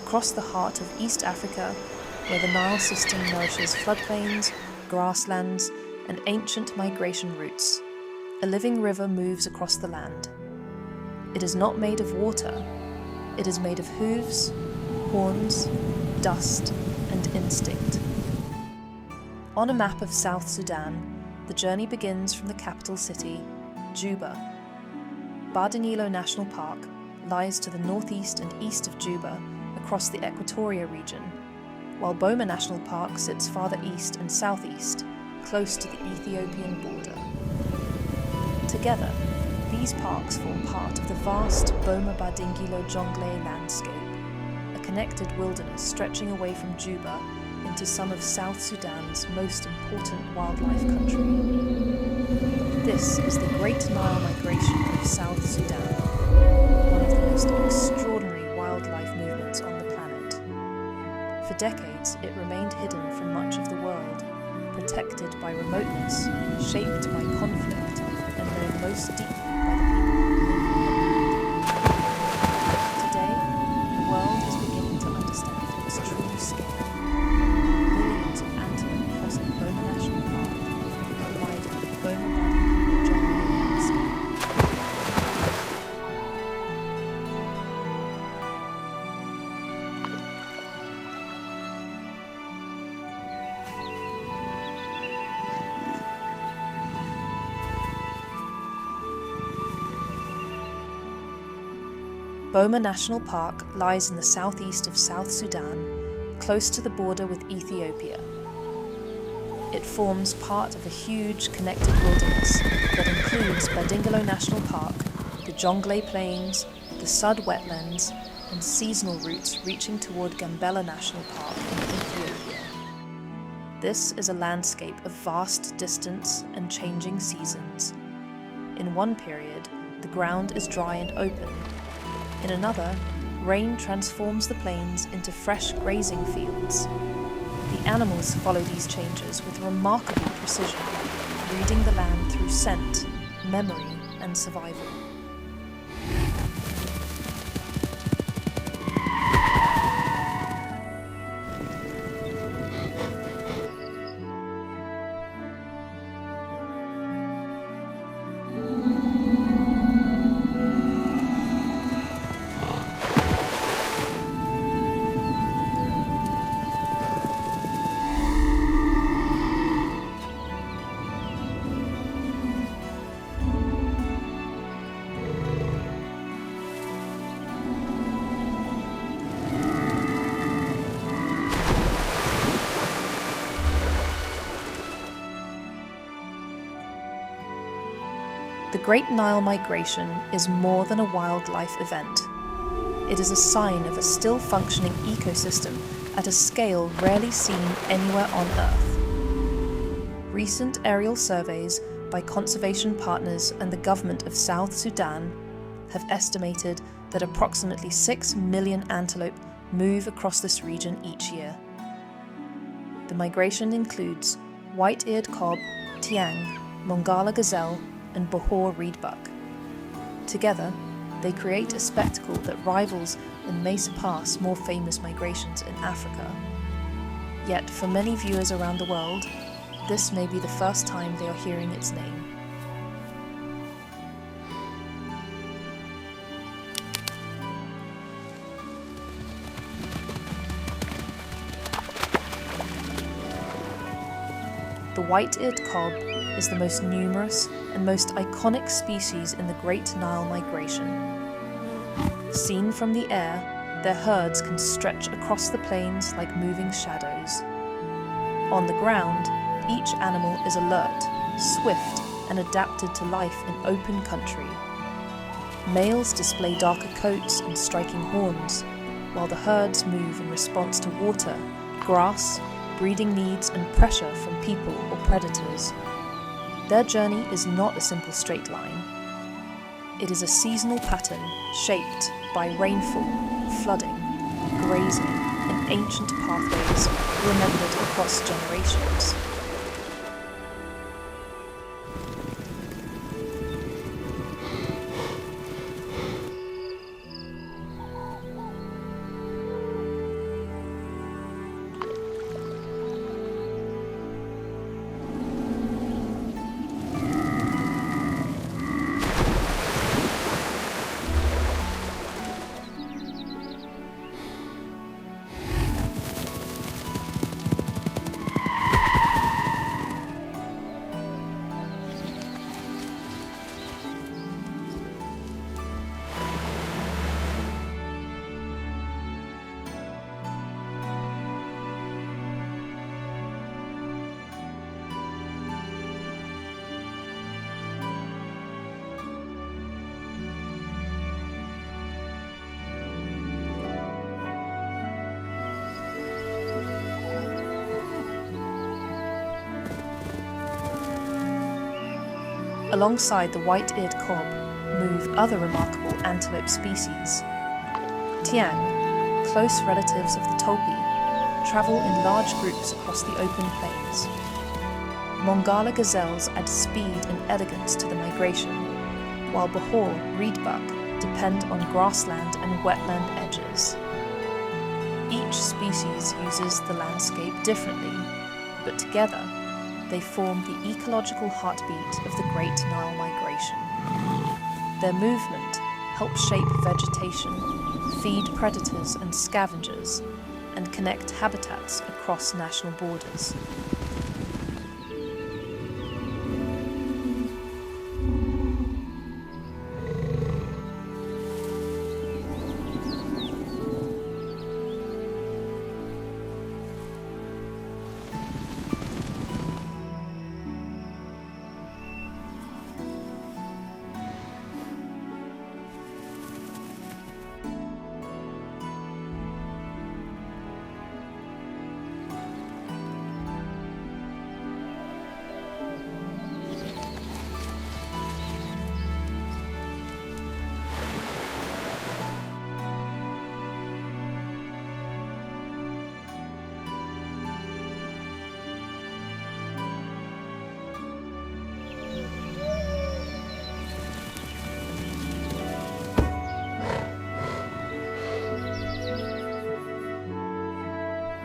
across the heart of East Africa, where the Nile system nourishes floodplains, grasslands, and ancient migration routes, a living river moves across the land. It is not made of water. It is made of hooves, horns, dust, and instinct. On a map of South Sudan, the journey begins from the capital city, Juba. Bardinilo National Park lies to the northeast and east of Juba across the Equatoria region, while Boma National Park sits farther east and southeast, close to the Ethiopian border. Together, these parks form part of the vast Boma Bardingilo Jonglei landscape, a connected wilderness stretching away from Juba into some of South Sudan's most important wildlife country. This is the Great Nile Migration of South Sudan, one of the most extraordinary wildlife movements on the planet. For decades, it remained hidden from much of the world, protected by remoteness, shaped by conflict, and known most deeply by the people who live in it. Today, the world is beginning to understand its true scale. Millions of antelope crossing Boma National Park, providing the Boma Bardingilo Jonglei landscape. Boma National Park lies in the southeast of South Sudan, close to the border with Ethiopia. It forms part of a huge connected wilderness that includes Bardingilo National Park, the Jonglei Plains, the Sud wetlands, and seasonal routes reaching toward Gambela National Park in Ethiopia. This is a landscape of vast distance and changing seasons. In one period, the ground is dry and open. In another, rain transforms the plains into fresh grazing fields. The animals follow these changes with remarkable precision, reading the land through scent, memory, and survival. The Great Nile Migration is more than a wildlife event. It is a sign of a still functioning ecosystem at a scale rarely seen anywhere on Earth. Recent aerial surveys by conservation partners and the government of South Sudan have estimated that approximately 6 million antelope move across this region each year. The migration includes white-eared kob, tiang, Mongalla gazelle, and Bohor reedbuck. Together, they create a spectacle that rivals and may surpass more famous migrations in Africa. Yet, for many viewers around the world, this may be the first time they are hearing its name. The white-eared kob is the most numerous and most iconic species in the Great Nile Migration. Seen from the air, their herds can stretch across the plains like moving shadows. On the ground, each animal is alert, swift, and adapted to life in open country. Males display darker coats and striking horns, while the herds move in response to water, grass, breeding needs, and pressure from people or predators. Their journey is not a simple straight line. It is a seasonal pattern shaped by rainfall, flooding, grazing, and ancient pathways remembered across generations. Alongside the white-eared cob move other remarkable antelope species. Tiang, close relatives of the tulpi, travel in large groups across the open plains. Mongalla gazelles add speed and elegance to the migration, while Bahor reedbuck depend on grassland and wetland edges. Each species uses the landscape differently, but together they form the ecological heartbeat of the Great Nile Migration. Their movement helps shape vegetation, feed predators and scavengers, and connect habitats across national borders.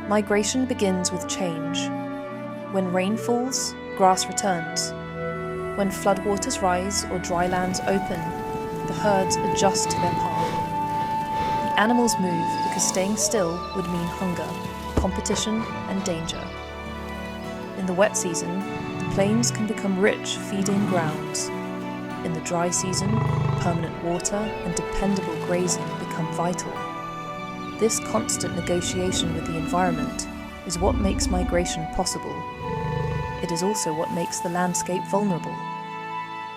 Migration begins with change. When rain falls, grass returns. When floodwaters rise or dry lands open, the herds adjust to their path. The animals move because staying still would mean hunger, competition, and danger. In the wet season, the plains can become rich feeding grounds. In the dry season, permanent water and dependable grazing become vital. This constant negotiation with the environment is what makes migration possible. It is also what makes the landscape vulnerable.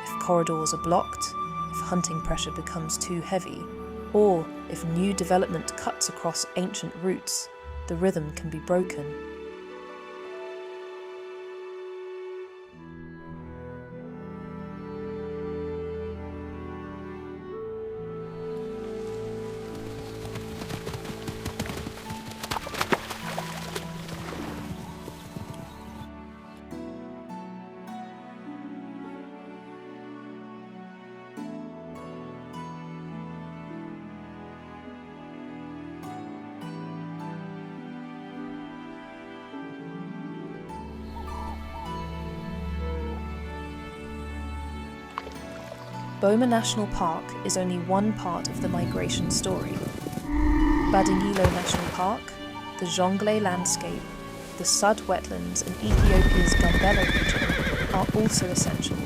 If corridors are blocked, if hunting pressure becomes too heavy, or if new development cuts across ancient routes, the rhythm can be broken. Boma National Park is only one part of the migration story. Badingilo National Park, the Jonglei landscape, the Sud wetlands and Ethiopia's Gambela region are also essential.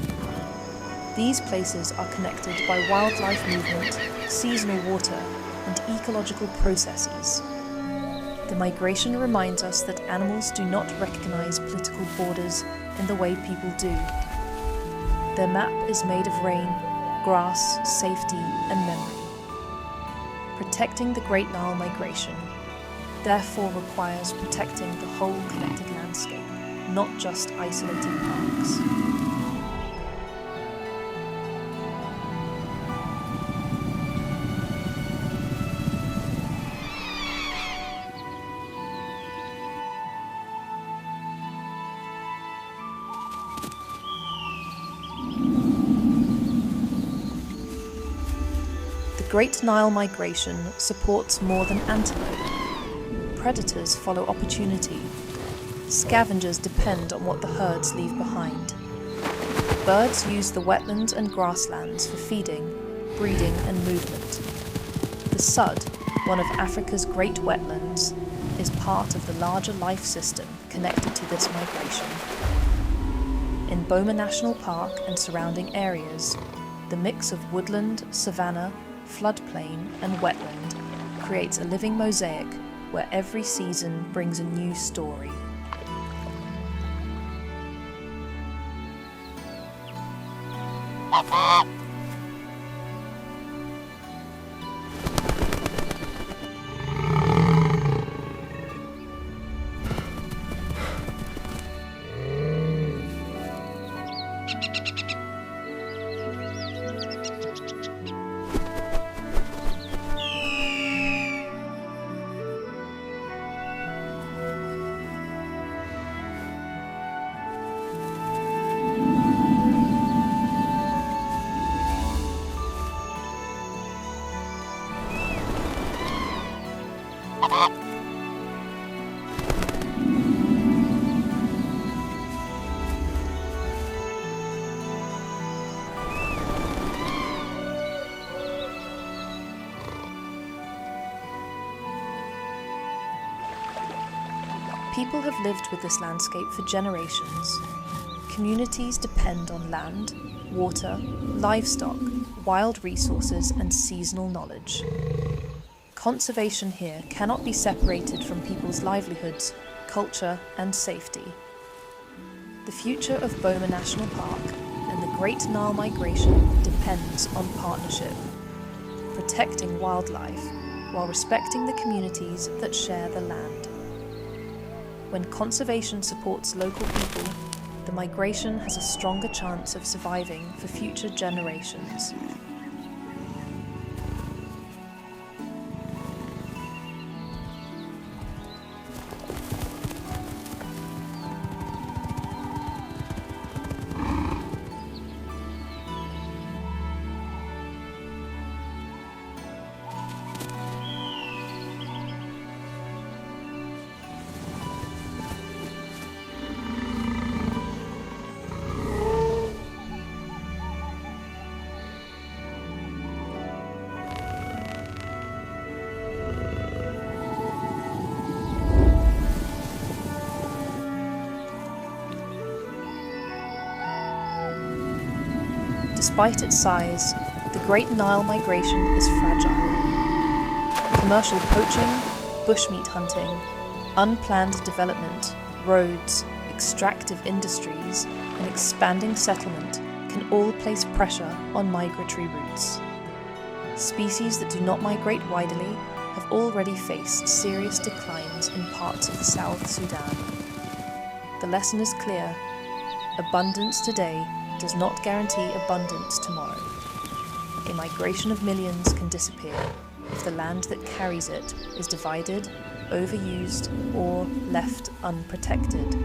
These places are connected by wildlife movement, seasonal water, and ecological processes. The migration reminds us that animals do not recognize political borders in the way people do. Their map is made of rain, grass, safety, and memory. Protecting the Great Nile Migration therefore requires protecting the whole connected landscape, not just isolated parks. The Great Nile Migration supports more than antelope. Predators follow opportunity. Scavengers depend on what the herds leave behind. Birds use the wetlands and grasslands for feeding, breeding and movement. The Sud, one of Africa's great wetlands, is part of the larger life system connected to this migration. In Boma National Park and surrounding areas, the mix of woodland, savanna, floodplain and wetland creates a living mosaic where every season brings a new story. People have lived with this landscape for generations. Communities depend on land, water, livestock, wild resources, and seasonal knowledge. Conservation here cannot be separated from people's livelihoods, culture, and safety. The future of Boma National Park and the Great Nile Migration depends on partnership, protecting wildlife while respecting the communities that share the land. When conservation supports local people, the migration has a stronger chance of surviving for future generations. Despite its size, the Great Nile Migration is fragile. Commercial poaching, bushmeat hunting, unplanned development, roads, extractive industries, and expanding settlement can all place pressure on migratory routes. Species that do not migrate widely have already faced serious declines in parts of the South Sudan. The lesson is clear: abundance today does not guarantee abundance tomorrow. A migration of millions can disappear if the land that carries it is divided, overused, or left unprotected.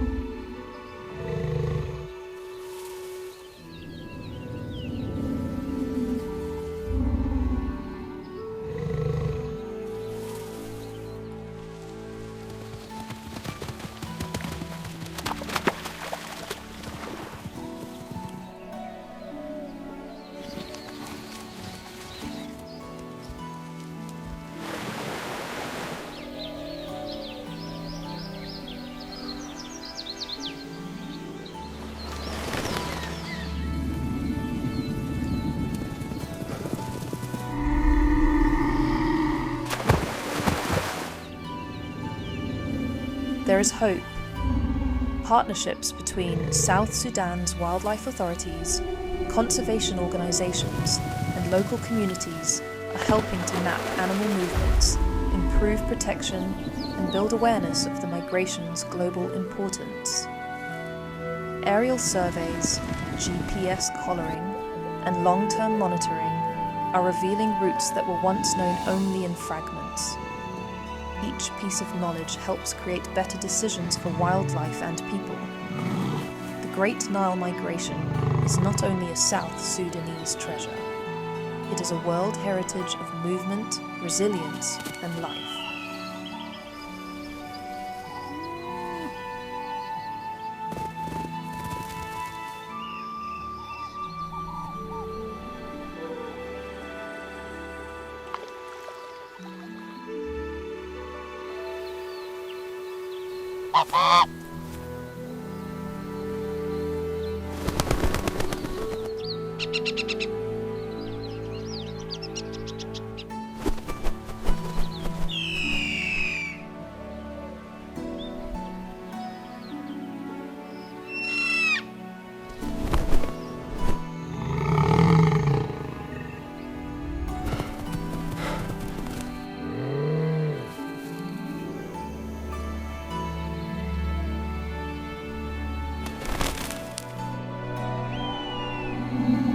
There is hope. Partnerships between South Sudan's wildlife authorities, conservation organisations, and local communities are helping to map animal movements, improve protection, and build awareness of the migration's global importance. Aerial surveys, GPS collaring, and long-term monitoring are revealing routes that were once known only in fragments. Each piece of knowledge helps create better decisions for wildlife and people. The Great Nile Migration is not only a South Sudanese treasure, it is a world heritage of movement, resilience, and life.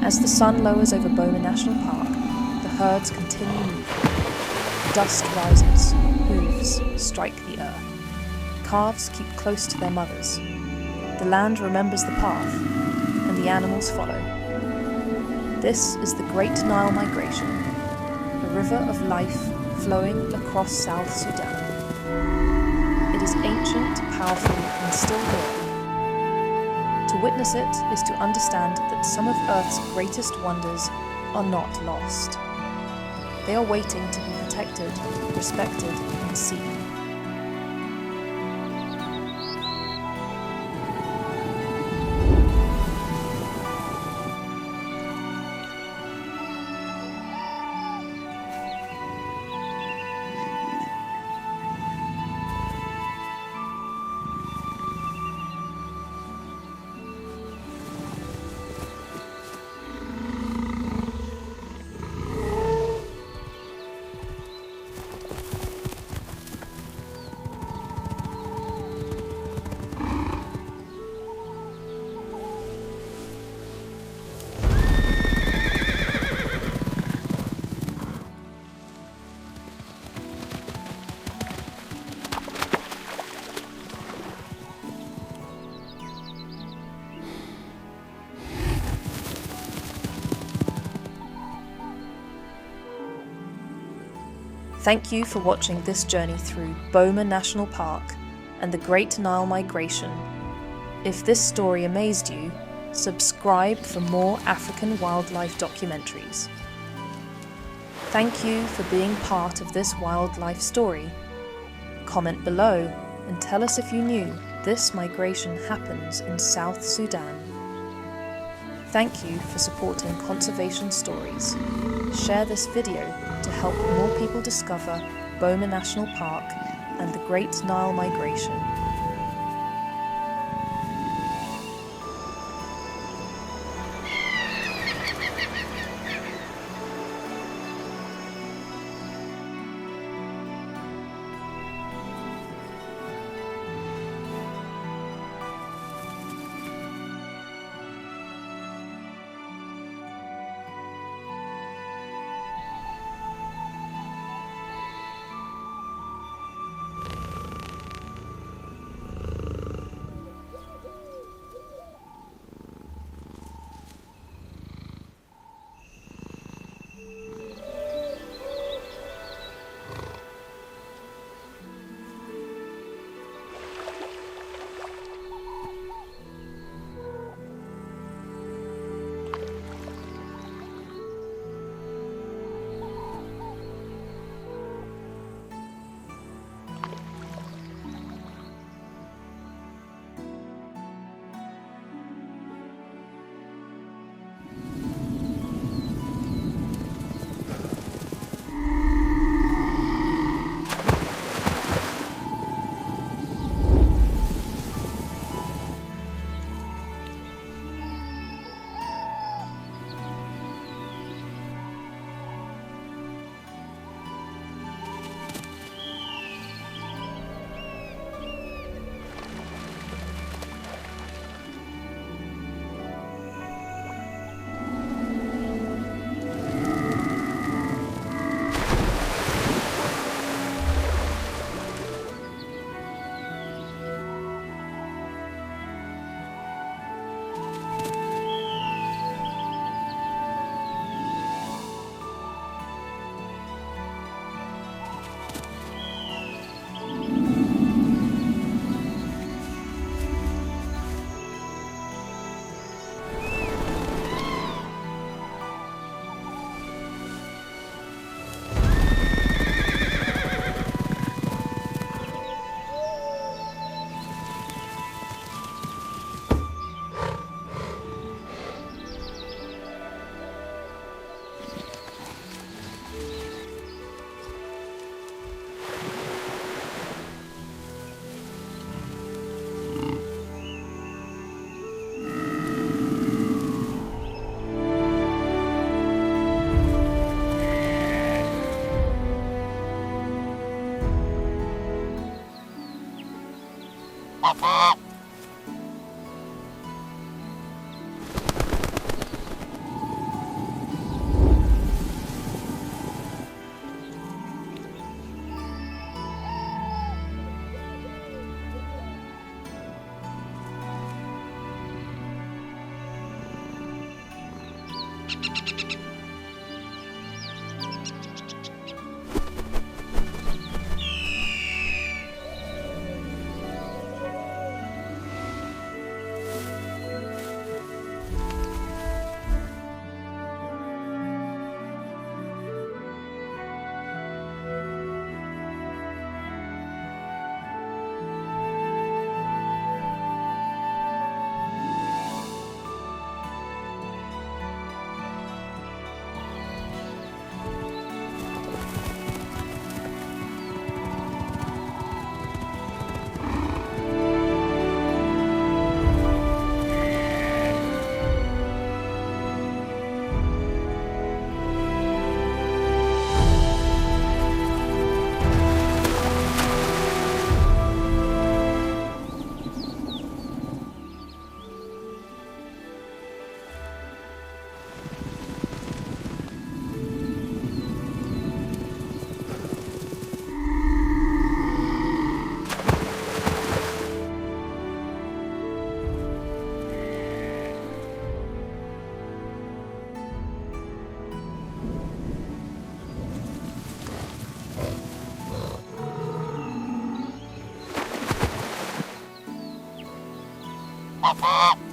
As the sun lowers over Boma National Park, the herds continue moving. Dust rises, hooves strike the earth. Calves keep close to their mothers. The land remembers the path, and the animals follow. This is the Great Nile Migration, a river of life flowing across South Sudan. powerful and still here. To witness it is to understand that some of Earth's greatest wonders are not lost. They are waiting to be protected, respected, and seen. Thank you for watching this journey through Boma National Park and the Great Nile Migration. If this story amazed you, subscribe for more African wildlife documentaries. Thank you for being part of this wildlife story. Comment below and tell us if you knew this migration happens in South Sudan. Thank you for supporting conservation stories. Share this video to help more people discover Boma National Park and the Great Nile Migration. Woof, woof.